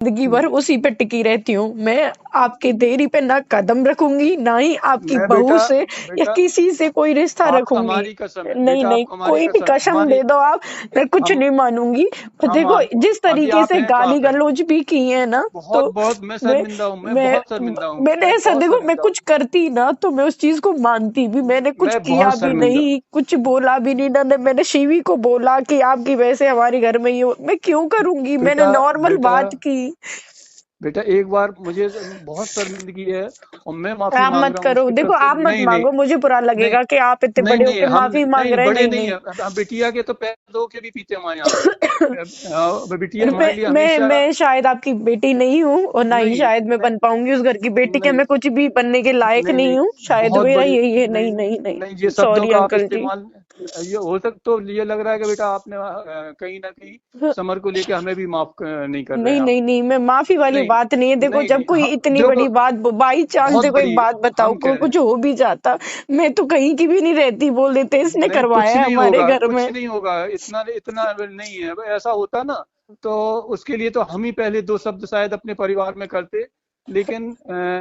जिंदगी भर उसी पे टिकी रहती हूँ। मैं आपके देरी पे ना कदम रखूंगी, ना ही आपकी मैं बहू बेटा से या बेटा किसी से कोई रिश्ता आप रखूंगी। हमारी कसम है नहीं बेटा, नहीं, आप हमारी कोई भी कसम, कसम हमारी दे दो आप, मैं कुछ हम नहीं मानूंगी। और हम देखो, जिस अभी तरीके आप से हैं तो गाली आप हैं। गलौज भी की है ना, बहुत तो बहुत मैं मैं शर्मिंदा हूँ, मैं मैं बहुत शर्मिंदा हूँ, मैंने मैं ऐसा, बहुत देखो, मैं शर्मिंदा हूँ। कुछ करती ना तो मैं उस चीज को मानती भी, मैंने कुछ मैं किया बहुत भी शर्मिंदा हूँ। नहीं, कुछ बोला भी नहीं ना, मैंने शिवी को बोला कि आपकी वजह से हमारे घर में ये मैं क्यों करूंगी, मैंने बेटा नॉर्मल बेटा बात की। बेटा एक बार मुझे बहुत शर्मिंदगी है और मैं माफी आप मांग मत रहा हूँ करो, उसकी देखो तरफ से। आप मत नहीं नहीं मांगो, मुझे बुरा नहीं लगेगा कि आप इतने नहीं बड़े नहीं होके हम माफी मांग नहीं रहे हैं। बड़े नहीं नहीं नहीं, है, अब बिटिया के तो पैर धो के भी पीते हमारे यहाँ पे। बिटिया मैं हमारे लिए मैं हमेशा। मैं शायद आपकी बेटी नहीं हूँ, और ना ही नहीं शायद मैं नहीं बन पाऊंगी उस घर की बेटी, क्या नहीं मैं कुछ भी बनने के लायक नहीं नहीं नहीं हूँ, शायद बहुत मेरा बड़ी। यही है। नहीं नहीं नहीं नहीं, नहीं ये शब्दों सॉरी का आप अंकल जी। इस्तेमाल, ये हो सकता तो ये लग रहा है कि बेटा आपने कहीं ना कहीं समर को लेके हमें भी माफ नहीं कर रहे नहीं हैं आप। नहीं नहीं, मैं माफी वाली नहीं बात नहीं है। देखो, नहीं जब नहीं कोई हम इतनी देखो बड़ी बात, बाई चांस बहुत देखो, एक बड़ी बात बताओ, हम को कह रहे कुछ हैं। हो भी जाता, मैं तो कहीं की भी नहीं रहती, बोल देते इसने नहीं कुछ करवाया है नहीं हमारे होगा, घर कुछ में। नहीं होगा, इतना इतना नहीं है। ऐसा होता ना तो उसके लिए तो हम ही पहले दो शब्द शायद अपने परिवार में करते। लेकिन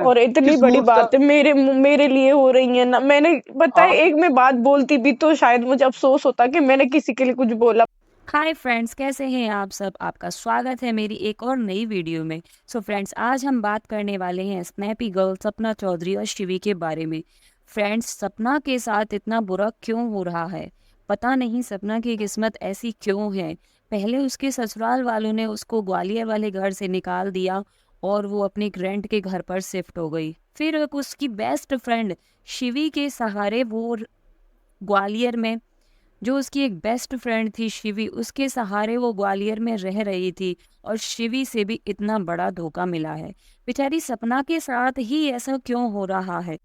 और इतनी किस बड़ी मूर्खता। बात है मेरे लिए हो रही है ना, मैंने बताया, आप एक मैं बात बोलती भी तो शायद मुझे अफसोस होता कि मैंने किसी के लिए कुछ बोला। हाय फ्रेंड्स, कैसे हैं आप सब। आपका स्वागत है मेरी एक और नई वीडियो में। सो फ्रेंड्स, आज हम बात करने वाले हैं स्नैपी गर्ल सपना चौधरी और शिवी के बारे में। फ्रेंड्स, सपना के साथ इतना बुरा क्यों हो रहा है, पता नहीं सपना की किस्मत ऐसी क्यों है। पहले उसके ससुराल वालों ने उसको ग्वालियर वाले घर से निकाल दिया और वो अपने रेंट के घर पर शिफ्ट हो गई। फिर उसकी बेस्ट फ्रेंड शिवी के सहारे वो ग्वालियर में, जो उसकी एक बेस्ट फ्रेंड थी शिवी, उसके सहारे वो ग्वालियर में रह रही थी। और शिवी से भी इतना बड़ा धोखा मिला है। बेचारी सपना के साथ ही ऐसा क्यों हो रहा है।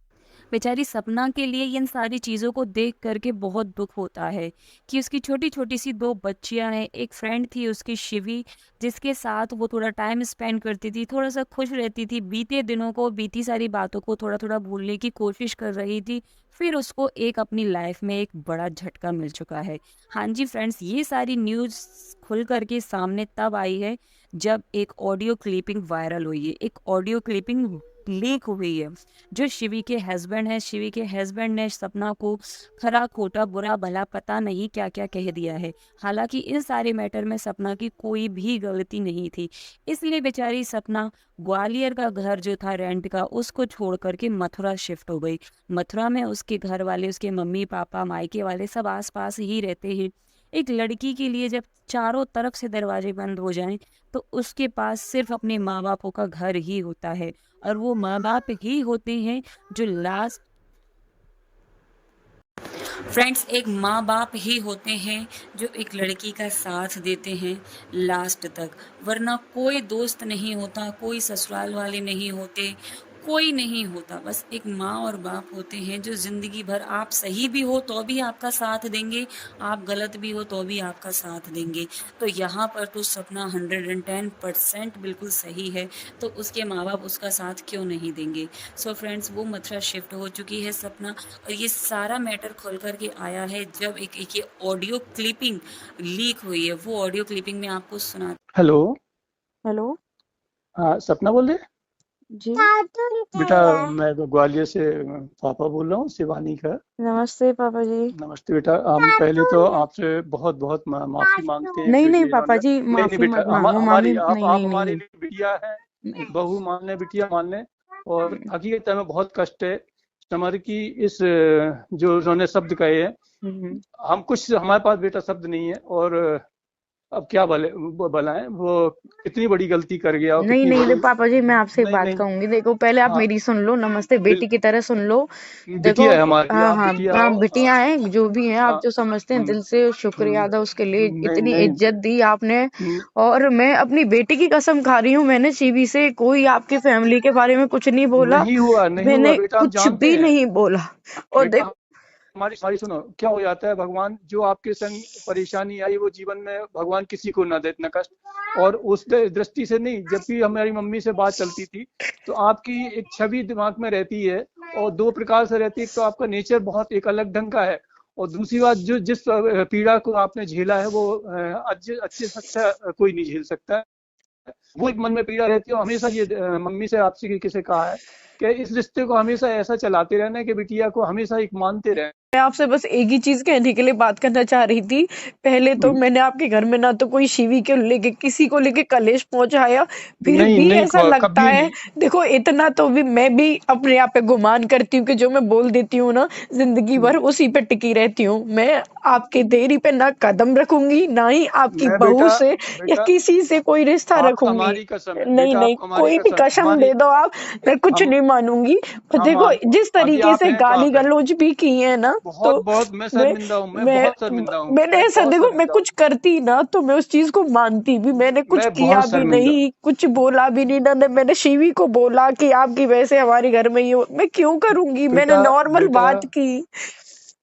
बेचारी सपना के लिए इन सारी चीज़ों को देख करके बहुत दुख होता है कि उसकी छोटी छोटी सी दो बच्चियां हैं, एक फ्रेंड थी उसकी शिवी, जिसके साथ वो थोड़ा टाइम स्पेंड करती थी, थोड़ा सा खुश रहती थी, बीते दिनों को, बीती सारी बातों को थोड़ा थोड़ा भूलने की कोशिश कर रही थी। फिर उसको एक अपनी लाइफ में एक बड़ा झटका मिल चुका है। हाँ जी फ्रेंड्स, ये सारी न्यूज़ खुल करके सामने तब आई है जब एक ऑडियो क्लिपिंग वायरल हुई है, एक ऑडियो क्लिपिंग लीक हुई है, जो शिवी के हस्बैंड है। शिवी के हस्बैंड ने सपना को खरा खोटा बुरा भला पता नहीं क्या क्या कह दिया है। हालांकि इन सारे मैटर में सपना की कोई भी गलती नहीं थी। इसलिए बेचारी सपना ग्वालियर का घर जो था रेंट का, उसको छोड़ करके मथुरा शिफ्ट हो गई। मथुरा में उसके घर वाले, उसके मम्मी पापा, मायके वाले सब आस पास ही रहते हैं। एक लड़की के लिए जब चारों तरफ से दरवाजे बंद हो जाएं, तो उसके पास सिर्फ अपने माँ बापों का घर ही होता है। और वो माँ बाप ही होते हैं जो लास्ट, फ्रेंड्स, एक माँ बाप ही होते हैं जो एक लड़की का साथ देते हैं लास्ट तक। वरना कोई दोस्त नहीं होता, कोई ससुराल वाले नहीं होते, कोई नहीं होता। बस एक माँ और बाप होते हैं जो ज़िंदगी भर, आप सही भी हो तो भी आपका साथ देंगे, आप गलत भी हो तो भी आपका साथ देंगे। तो यहाँ पर तो सपना 110% बिल्कुल सही है, तो उसके माँ बाप उसका साथ क्यों नहीं देंगे। सो फ्रेंड्स, वो मथुरा शिफ्ट हो चुकी है सपना, और ये सारा मैटर खोल करके आया है जब एक ये ऑडियो क्लिपिंग लीक हुई है। वो ऑडियो क्लिपिंग में आपको सुना। हेलो। हेलो हाँ सपना बोल रहे हैं? जी। बेटा मैं ग्वालियर से पापा बोल रहा हूँ, शिवानी का। नमस्ते पापा जी। नमस्ते बेटा, हम पहले तो आपसे बहुत बहुत माफी मांगते हैं नहीं नहीं बेटे पापा इन्होंने। जी, नहीं नहीं माफी बेटा, मत मांगो, मामी, हमारी नहीं आप नहीं नहीं हमारे नहीं लिए बिटिया है, नहीं। बहू मान लें, बिटिया मान लें। और हकीकत में बहुत कष्ट है समर की इस जो उन्होंने शब्द कहे हैं। हम्म। हम कुछ, हमारे पास बेटा शब्द नहीं है। और अब क्या बताएं वो कितनी बड़ी गलती कर गया और नहीं कितनी नहीं, बड़ी। पापा जी, मैं आपसे एक नहीं बात नहीं। कहूंगी, देखो पहले आप हाँ मेरी सुन लो, नमस्ते बेटी बिल की तरह सुन लो। देखो, बिटिया है हमारी, हाँ आप हाँ बिटिया हाँ, हो। हाँ बिटियां हैं जो भी हैं, आप हाँ। जो समझते हैं हम्म, दिल से, शुक्रिया अदा उसके लिए, नहीं इतनी नहीं। इज्जत दी आपने। हम्म, और मैं अपनी बेटी की कसम खा रही हूँ, मैंने सीवी से कोई आपकी फैमिली के बारे में कुछ नहीं बोला, नहीं हुआ नहीं हुआ मैंने बेटा, हम कुछ जानते भी हैं। नहीं बोला। और बेटा देख, हमारी हमारी सुनो, क्या हो जाता है, भगवान जो आपके संग परेशानी आई वो जीवन में भगवान किसी को ना दे इतना कष्ट। और उस दृष्टि से नहीं, जब भी हमारी मम्मी से बात चलती थी तो आपकी एक छवि दिमाग में रहती है। और दो प्रकार से रहती है, एक तो आपका नेचर बहुत एक अलग ढंग का है, और दूसरी बात जो जिस पीड़ा को आपने झेला है वो अच्छे अच्छे से अच्छा कोई नहीं झेल सकता है। वो एक मन में पीड़ा रहती है। और हमेशा ये मम्मी से आपसे किसी कहा है कि इस रिश्ते को हमेशा ऐसा चलाते रहना है कि बिटिया को हमेशा एक मानते रहे। मैं आपसे बस एक ही चीज कहने के लिए बात करना चाह रही थी। पहले तो मैंने आपके घर में ना तो कोई शिवी के लेके किसी को लेके कलेश पहुंचाया, फिर नहीं भी नहीं, ऐसा लगता कभी है। नहीं। देखो इतना तो भी मैं भी अपने आप पे गुमान करती हूँ कि जो मैं बोल देती हूँ ना जिंदगी भर उसी पे टिकी रहती हूँ। मैं आपके देरी पे ना कदम रखूंगी, ना ही आपकी मैं बहू से या बेटा किसी से कोई रिश्ता आपको रखूंगी। हमारी कसम है नहीं बेटा, नहीं, आपको हमारी कोई भी कसम, कसम हमारी दे दो आप, मैं कुछ हम नहीं मानूंगी। पर हम देखो जिस अभी तरीके आप से हैं तो गाली आप हैं। गलौज भी की है ना, बहुत तो बहुत मैं मैं शर्मिंदा हूँ, मैं मैं बहुत शर्मिंदा हूँ, मैंने मैं ऐसा बहुत देखो, मैं शर्मिंदा हूँ, कुछ करती ना तो मैं उस चीज को मानती भी, मैंने कुछ मैं किया बहुत भी शर्मिंदा हूँ। नहीं, कुछ बोला भी नहीं ना। मैंने शिवी को बोला कि आपकी वजह से हमारे घर में ये मैं क्यों करूंगी, मैंने बेटा नॉर्मल बेटा बात की।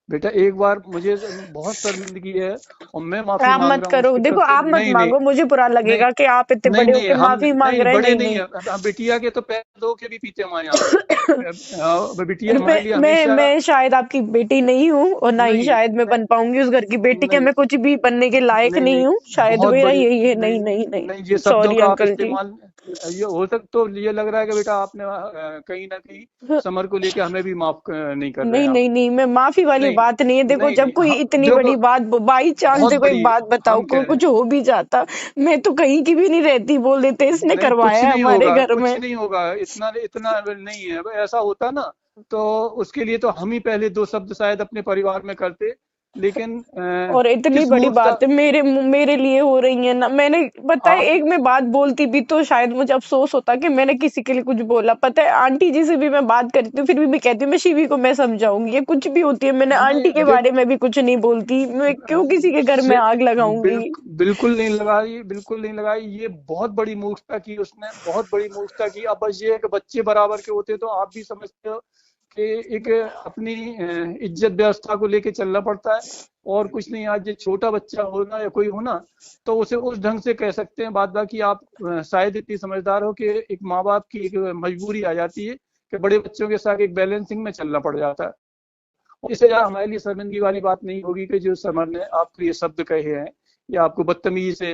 बेटा एक बार मुझे बहुत शर्मिंदगी है और मैं माफी आप मांग मत रहा हूँ करो, उसकी देखो तरफ से। आप मत नहीं नहीं मांगो, मुझे बुरा नहीं लगेगा कि आप इतने नहीं बड़े नहीं, होके हम माफी मांग नहीं रहे हैं। बड़े नहीं नहीं नहीं, है, हम बिटिया के तो पैर धो के भी पीते हमारे यहाँ पे। बिटिया हमारे लिए मैं हमेशा मैं शायद आपकी बेटी नहीं हूँ, और ना ही नहीं शायद मैं बन पाऊंगी उस घर की बेटी के, नहीं मैं कुछ भी बनने के लायक नहीं नहीं नहीं, हूँ, शायद बहुत मेरा बड़ी यही है। नहीं नहीं नहीं नहीं, नहीं, ये शब्दों सॉरी का आप अंकल जी। इस्तेमाल, ये हो सकता तो ये लग रहा है कि बेटा आपने कहीं ना कहीं समर को लेके हमें भी माफ नहीं कर रहे नहीं हैं आप। नहीं नहीं, मैं माफी वाली नहीं बात नहीं है। देखो नहीं जब नहीं, कोई हम इतनी देखो बड़ी बात बाई चांस बहुत से कोई बड़ी, बात बताओ हम को कह रहे कुछ हो भी जाता, मैं तो कहीं की भी नहीं रहती, बोल देते इसने नहीं, कुछ करवाया है नहीं हमारे होगा, घर कुछ में। नहीं होगा, इतना इतना नहीं है। ऐसा होता ना तो उसके लिए तो हम ही पहले दो शब्द शायद अपने परिवार में करते, लेकिन और इतनी किस बड़ी मूर्खता बात है मेरे लिए हो रही है ना। मैंने पता है, आप एक मैं बात बोलती भी तो शायद मुझे अफसोस होता कि मैंने किसी के लिए कुछ बोला। पता है आंटी जी से भी मैं बात करती हूँ, फिर भी मैं कहती हूँ मैं शिवी को मैं समझाऊंगी, ये कुछ भी होती है, मैंने आंटी के नहीं बारे देखो में भी कुछ नहीं बोलती, मैं क्यों किसी के घर में से आग लगाऊंगी। बिल्कुल नहीं लगाई, बिल्कुल नहीं लगाई। ये बहुत बड़ी मूर्खता की उसने, बहुत बड़ी मूर्खता की। अब बस ये है कि बच्चे बराबर के होते तो आप भी समझते हो कि एक अपनी इज्जत व्यवस्था को लेके चलना पड़ता है और कुछ नहीं। आज ये छोटा बच्चा होना या कोई होना तो उसे उस ढंग से कह सकते हैं। बात बाकी आप शायद इतनी समझदार हो कि एक माँ बाप की एक मजबूरी आ जाती है कि बड़े बच्चों के साथ एक बैलेंसिंग में चलना पड़ जाता है। इससे ज्यादा हमारे लिए शर्मिंदगी वाली बात नहीं होगी कि जो समर ने आपको ये शब्द कहे हैं या आपको बदतमीजी से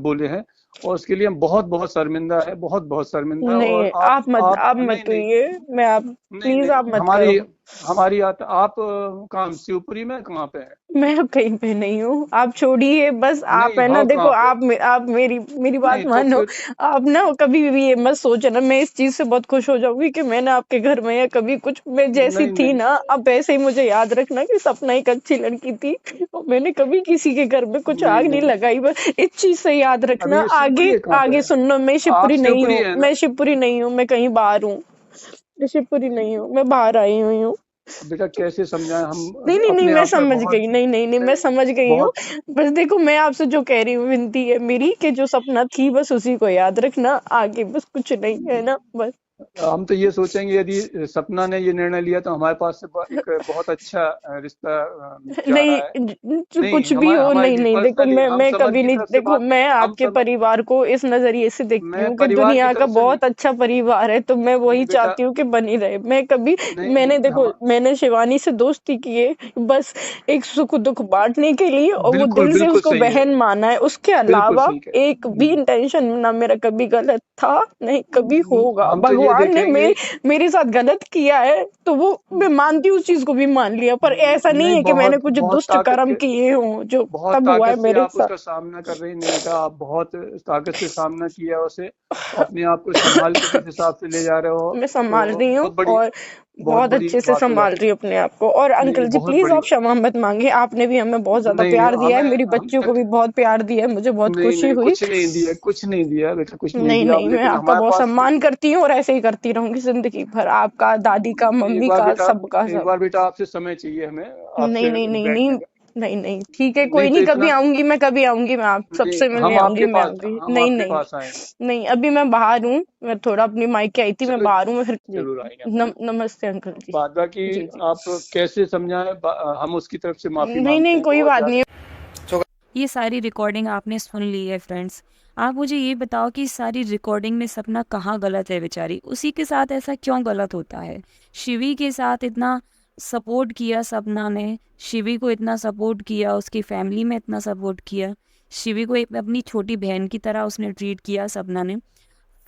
बोले हैं, और उसके लिए हम बहुत बहुत शर्मिंदा है, बहुत बहुत शर्मिंदा। नहीं और आप आप आप नहीं मत नहीं हुई मैं आप नहीं प्लीज आप नहीं, मत करो। हमारी हमारी आप कहाँ शिवपुरी में कहाँ पे है? मैं अब कहीं पे नहीं हूँ, आप छोड़िए बस। आप नहीं है ना, हो देखो कहाँ पे? आप मेरी मेरी बात नहीं तो मानो। फिर आप ना कभी भी ये मत सोचना, मैं इस चीज से बहुत खुश हो जाऊंगी कि मैंने आपके घर में या कभी कुछ, मैं जैसी नहीं थी नहीं ना अब वैसे ही मुझे याद रखना कि सपना एक अच्छी लड़की थी, और मैंने कभी किसी के घर में कुछ नहीं आग नहीं नहीं, लगाई। बस इस चीज से याद अभी रखना। ये शिवपुरी आगे है कहाँ पे आगे है? सुनना, मैं आप शिवपुरी नहीं शिवपुरी हूँ, है मैं ना? शिवपुरी नहीं हूँ, मैं कहीं बाहर हूँ। मैं शिवपुरी नहीं हूँ, मैं बाहर आई हुई हूँ। बेटा कैसे समझाएं हम नहीं नहीं नहीं, अपने मैं आप में समझ बहुत गई, नहीं नहीं नहीं, मैं नहीं समझ गई हूँ। बहुत बस देखो मैं आपसे जो कह रही हूँ, विनती है मेरी कि जो सपना थी बस उसी को याद रखना, आगे बस कुछ नहीं है ना बस। हम तो ये सोचेंगे यदि सपना ने ये निर्णय लिया तो हमारे पास से एक बहुत अच्छा रिश्ता जा रहा है। नहीं कुछ भी हो, हमारे नहीं लिए नहीं, देखो पर्सनली हम मैं समर कभी की नहीं, तरफ से देखो बात, मैं हम आपके समर, परिवार को इस नजरिए से देखती मैं हूँ कि परिवार की दुनिया का तरफ से नहीं बहुत अच्छा परिवार है, तो मैं वही नहीं बेटा, चाहती हूँ कि बनी रहे। मैं कभी, नहीं मैंने नहीं देखो हम मैंने शिवानी से दोस्ती की है बस एक सुख दुख बांटने के लिए, और वो बिल्कुल दिल से बिल्कुल उसको सही है, बहन माना है, उसके बिल्कुल अलावा सही एक भी है। इंटेंशन ना मेरा कभी गलत था, नहीं कभी होगा। हम तो ये भगवान ने देखेंगे मेरे साथ गलत किया है तो वो मैं मानती हूँ, उस चीज को भी मान लिया, पर ऐसा नहीं नहीं, है कि मैंने बहुत कुछ बहुत दुष्ट ताकत कर्म के, किए हों जो बहुत तब हुआ है ताकत से मेरे आप साथ। उसका सामना कर रही। नहीं बेटा आप बहुत ताकत से सामना किया उसे, अपने आप को संभाल के जिस हिसाब से ले जा रहे हो मैं संभाल तो रही हूँ, और बहुत बहुत बड़ी अच्छे से बात हो संभाल जाती। रही हूँ अपने आप को। और नहीं अंकल जी बहुत प्लीज बड़ी आप क्षमा मत मांगे, आपने भी हमें बहुत ज्यादा नहीं प्यार दिया है, हमें मेरी हम बच्चियों को तक भी बहुत प्यार दिया है, मुझे बहुत नहीं खुशी नहीं, हुई। कुछ नहीं दिया, कुछ नहीं दिया बेटा, कुछ नहीं नहीं दिया आप, नहीं, मैं लेकिन आपका हमारे बहुत पास सम्मान करती हूँ और ऐसे ही करती रहूंगी जिंदगी भर, आपका, दादी का, एक मम्मी बार का, बेटा, सबका एक सब। बार बेटा आपसे समय चाहिए हमें, नहीं आपसे नहीं नहीं नहीं बैठने का। नहीं नहीं, ठीक है नहीं कोई तो नहीं, कभी इतना आऊंगी मैं, कभी आऊंगी मैं, आप नहीं, सबसे मिलने आऊंगी, मैं आऊंगी। हम नहीं आपके नहीं पास आएंगे। नहीं, अभी मैं बाहर हूँ, मैं थोड़ा अपनी मायके आई थी, मैं चलो बाहर हूँ, मैं फिर जी। जरूर आएंगे हम जरूर। नमस्ते अंकल जी। बाद बाकी जी जी, आप कैसे समझाएं, हम उसकी तरफ से माफी नहीं मांगते नहीं हैं कोई बहुत बात ज्यादा। नहीं। ये सारी रिकॉर्डिंग आपने सुन ली है फ्रेंड्स। आप मुझे ये बताओ कि इस सारी रिकॉर्डिंग में सपना कहाँ गलत है बेचारी, उसी के साथ ऐसा क्यों गलत होता है? शिवी के साथ इतना सपोर्ट किया सपना ने, शिवी को इतना सपोर्ट किया, उसकी फैमिली में इतना सपोर्ट किया, शिवी को एक अपनी छोटी बहन की तरह उसने ट्रीट किया सपना ने,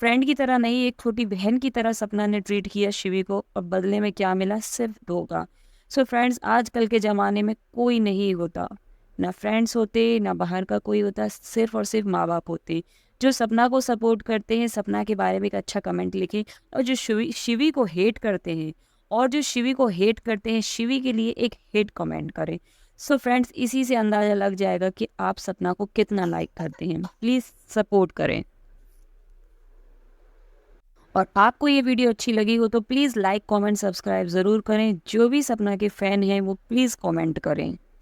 फ्रेंड की तरह नहीं, एक छोटी बहन की तरह सपना ने ट्रीट किया शिवी को, और बदले में क्या मिला? सिर्फ धोखा। सो फ्रेंड्स, आजकल के ज़माने में कोई नहीं होता, ना फ्रेंड्स होते, ना बाहर का कोई होता, सिर्फ और सिर्फ माँ बाप होते जो सपना को सपोर्ट करते हैं, सपना के बारे में एक अच्छा कमेंट लिखें, और जो शिवी को हेट करते हैं, शिवी के लिए एक हेट कमेंट करें। सो फ्रेंड्स, इसी से अंदाज़ा लग जाएगा कि आप सपना को कितना लाइक करते हैं। प्लीज़ सपोर्ट करें। और आपको ये वीडियो अच्छी लगी हो तो प्लीज़ लाइक, कमेंट, सब्सक्राइब ज़रूर करें। जो भी सपना के फ़ैन हैं वो प्लीज़ कमेंट करें।